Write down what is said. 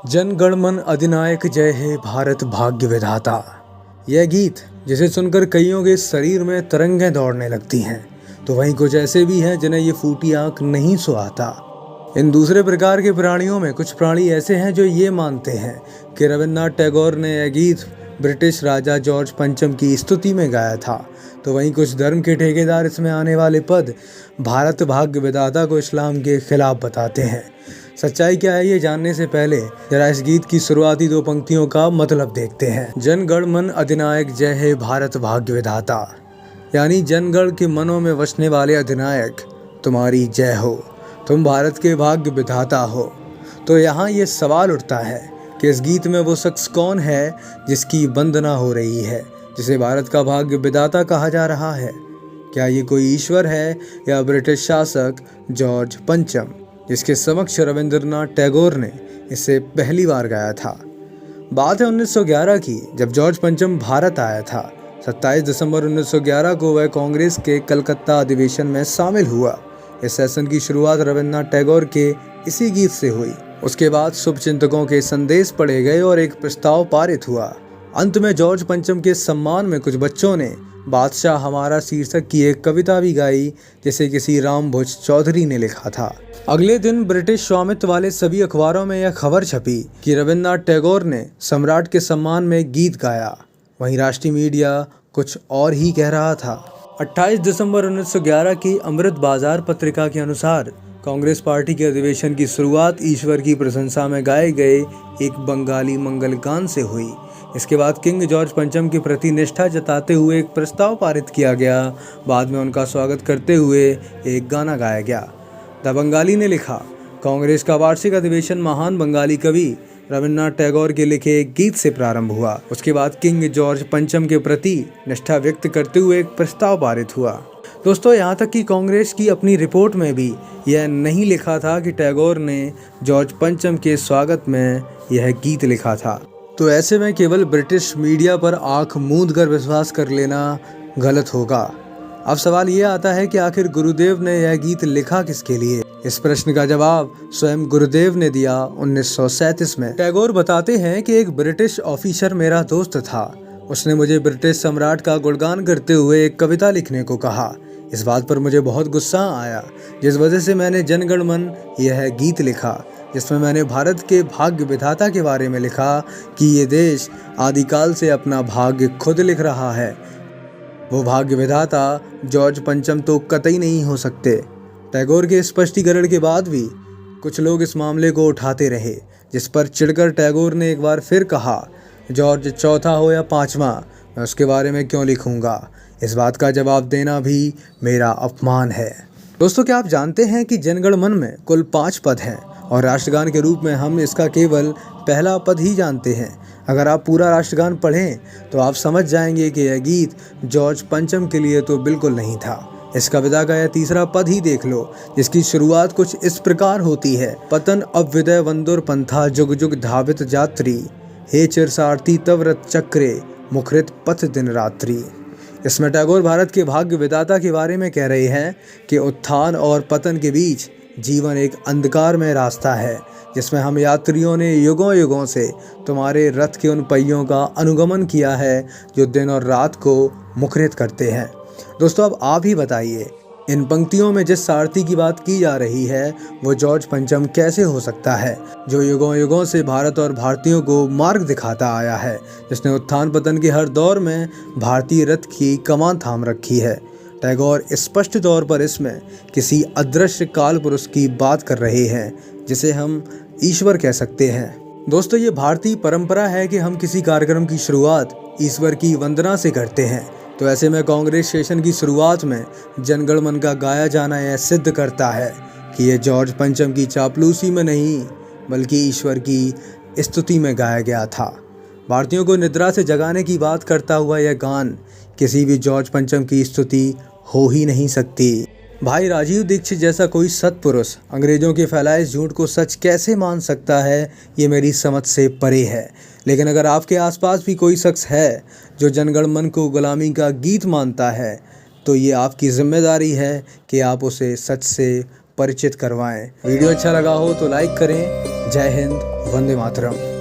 जन गण मन अधिनायक जय हे भारत भाग्य विधाता। यह गीत जिसे सुनकर कईयों के शरीर में तरंगें दौड़ने लगती हैं, तो वहीं कुछ ऐसे भी हैं जिन्हें ये फूटी आंख नहीं सुहाता। इन दूसरे प्रकार के प्राणियों में कुछ प्राणी ऐसे हैं जो ये मानते हैं कि रविन्द्रनाथ टैगोर ने यह गीत ब्रिटिश राजा जॉर्ज पंचम की स्तुति में गाया था, तो वहीं कुछ धर्म के ठेकेदार इसमें आने वाले पद भारत भाग्य विधाता को इस्लाम के खिलाफ बताते हैं। सच्चाई क्या है ये जानने से पहले जरा इस गीत की शुरुआती दो पंक्तियों का मतलब देखते हैं। जन गण मन अधिनायक जय हे भारत भाग्य विधाता, यानी जनगण के मनों में बसने वाले अधिनायक तुम्हारी जय हो, तुम भारत के भाग्य विधाता हो। तो यहाँ ये सवाल उठता है कि इस गीत में वो शख्स कौन है जिसकी वंदना हो रही है, जिसे भारत का भाग्य विधाता कहा जा रहा है। क्या ये कोई ईश्वर है या ब्रिटिश शासक जॉर्ज पंचम, जिसके समक्ष रविंद्रनाथ टैगोर ने इसे पहली बार गाया था। बात है 1911 की, जब जॉर्ज पंचम भारत आया था। 27 दिसंबर 1911 को वह कांग्रेस के कलकत्ता अधिवेशन में शामिल हुआ। इस सेशन की शुरुआत रविन्द्रनाथ टैगोर के इसी गीत से हुई। उसके बाद शुभचिंतकों के संदेश पढ़े गए और एक प्रस्ताव पारित हुआ। अंत में जॉर्ज पंचम के सम्मान में कुछ बच्चों ने बादशाह हमारा शीर्षक की एक कविता भी गाई, जिसे किसी रामभुज चौधरी ने लिखा था। अगले दिन ब्रिटिश स्वामित्व वाले सभी अखबारों में यह खबर छपी कि रविन्द्रनाथ टैगोर ने सम्राट के सम्मान में गीत गाया। वहीं राष्ट्रीय मीडिया कुछ और ही कह रहा था। 28 दिसंबर 1911 की अमृत बाजार पत्रिका के अनुसार कांग्रेस पार्टी के अधिवेशन की शुरुआत ईश्वर की प्रशंसा में गाए गए एक बंगाली मंगल गान से हुई। इसके बाद किंग जॉर्ज पंचम के प्रति निष्ठा जताते हुए एक प्रस्ताव पारित किया गया। बाद में उनका स्वागत करते हुए एक गाना गाया गया। द बंगाली ने लिखा, कांग्रेस का वार्षिक अधिवेशन महान बंगाली कवि रविन्द्रनाथ टैगोर के लिखे एक गीत से प्रारंभ हुआ। उसके बाद किंग जॉर्ज पंचम के प्रति निष्ठा व्यक्त करते हुए एक प्रस्ताव पारित हुआ। दोस्तों, यहाँ तक कि कांग्रेस की अपनी रिपोर्ट में भी यह नहीं लिखा था कि टैगोर ने जॉर्ज पंचम के स्वागत में यह गीत लिखा था। तो ऐसे में केवल ब्रिटिश मीडिया पर आंख मूंद कर विश्वास कर लेना गलत होगा। अब सवाल ये आता है कि आखिर गुरुदेव ने यह गीत लिखा किसके लिए। इस प्रश्न का जवाब स्वयं गुरुदेव ने दिया 1937 में। टैगोर बताते हैं कि एक ब्रिटिश ऑफिसर मेरा दोस्त था। उसने मुझे ब्रिटिश सम्राट का गुणगान करते हुए एक कविता लिखने को कहा। इस बात पर मुझे बहुत गुस्सा आया, जिस वजह से मैंने जनगण मन यह गीत लिखा, जिसमें मैंने भारत के भाग्य विधाता के बारे में लिखा कि ये देश आदिकाल से अपना भाग्य खुद लिख रहा है। वो भाग्य विधाता जॉर्ज पंचम तो कतई नहीं हो सकते। टैगोर के स्पष्टीकरण के बाद भी कुछ लोग इस मामले को उठाते रहे, जिस पर चिढ़कर टैगोर ने एक बार फिर कहा, जॉर्ज चौथा हो या पांचवा, मैं उसके बारे में क्यों लिखूंगा। इस बात का जवाब देना भी मेरा अपमान है। दोस्तों, क्या आप जानते हैं कि जनगण मन में कुल 5 पद हैं और राष्ट्रगान के रूप में हम इसका केवल पहला पद ही जानते हैं। अगर आप पूरा राष्ट्रगान पढ़ें तो आप समझ जाएंगे कि यह गीत जॉर्ज पंचम के लिए तो बिल्कुल नहीं था। इस कविता का यह तीसरा पद ही देख लो, जिसकी शुरुआत कुछ इस प्रकार होती है, पतन अव्युदय वंदुर पंथा जुग जुग धावित जात्री, हे चिरसारथी तवरत चक्रे मुखरित पथ दिन रात्रि। इसमें टैगोर भारत के भाग्य विधाता के बारे में कह रहे हैं कि उत्थान और पतन के बीच जीवन एक अंधकार में रास्ता है, जिसमें हम यात्रियों ने युगों युगों से तुम्हारे रथ के उन पहियों का अनुगमन किया है जो दिन और रात को मुखरित करते हैं। दोस्तों, अब आप ही बताइए, इन पंक्तियों में जिस सारथी की बात की जा रही है वो जॉर्ज पंचम कैसे हो सकता है, जो युगों युगों से भारत और भारतीयों को मार्ग दिखाता आया है, जिसने उत्थान पतन के हर दौर में भारतीय रथ की कमान थाम रखी है। टैगोर स्पष्ट तौर पर इसमें किसी अदृश्य काल पुरुष की बात कर रहे हैं, जिसे हम ईश्वर कह सकते हैं। दोस्तों, ये भारतीय परंपरा है कि हम किसी कार्यक्रम की शुरुआत ईश्वर की वंदना से करते हैं। तो ऐसे में कांग्रेस सेशन की शुरुआत में जनगण मन का गाया जाना यह सिद्ध करता है कि यह जॉर्ज पंचम की चापलूसी में नहीं बल्कि ईश्वर की स्तुति में गाया गया था। भारतीयों को निद्रा से जगाने की बात करता हुआ यह गान किसी भी जॉर्ज पंचम की स्तुति हो ही नहीं सकती। भाई राजीव दीक्षित जैसा कोई सत्पुरुष अंग्रेजों के फैलाए झूठ को सच कैसे मान सकता है, ये मेरी समझ से परे है। लेकिन अगर आपके आसपास भी कोई शख्स है जो जनगण मन को गुलामी का गीत मानता है, तो ये आपकी जिम्मेदारी है कि आप उसे सच से परिचित करवाएं। वीडियो अच्छा लगा हो तो लाइक करें। जय हिंद, वंदे मातरम।